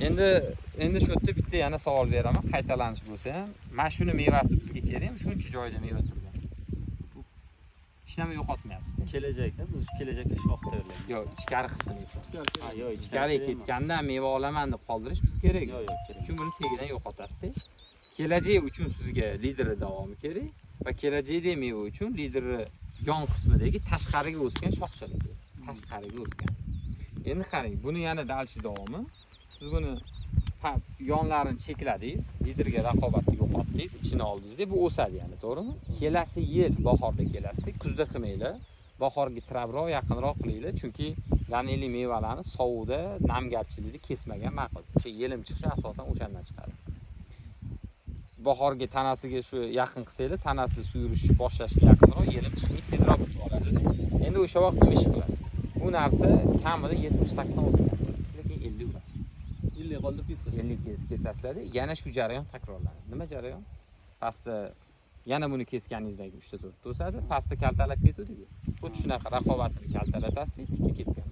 Endi shu yerda bitta yana savol beraman, qaytalanish bo'lsa ham. Mana shuni mevasi bizga kerakmi? Shuncha joyda meva turgan. Hech nima yo'qotmayapsiz. Kelajakda biz kelajakka shox tayyorlaymiz. Yo'q, ichkari qismini. Ha, yo'q, Ichkariga ketganda meva olaman deb qoldirish biz kerak. Yo'q, kerak. Chunki buni tegidan yo'qotasiz. Kelajak uchun sizga liderli davomi kerak va kelajakdagi meva uchun liderli yon qismidagi tashqariga o'sgan shoxchalar kerak. Tashqariga o'sgan. Endi qarang, buni yana dalshi davomi. Siz buni yonlarini chekladingiz, liderga raqobatni yo'qotdingiz, ichini oldingiz, bu o'sadi yana, to'g'rimi? Kelasi yil bahorda kelasizda, kuzda qilmanglar. Bahorga tirabroq, yaqinroq qilinglar, chunki vanilli mevalarni sovuqda, namgarchilikda kesmagan ma'qul. O'sha yelim chiqishi asosan o'shandan chiqadi. Bahorga tanasiga shu yaqin qilsanglar, tanasida suv yurishni boshlashga yaqinroq yelim chiqib tezroq bitib oladi. Endi o'sha vaqt nima ish qilasiz? Bu narsa kamida 70-80 o'sib ketadi. Lekin 50 urasiz. 50 qoldirib kesasiz. 50 kesasizlar, yana shu jarayon takrorlanadi. Nima jarayon? Pastda yana buni kesganingizdagi 3 ta 4 o'sadi, pastda kaltalab ketadi-ku. Xuddi shunaqa raqobatni kaltalatasiz, tikka ketgan.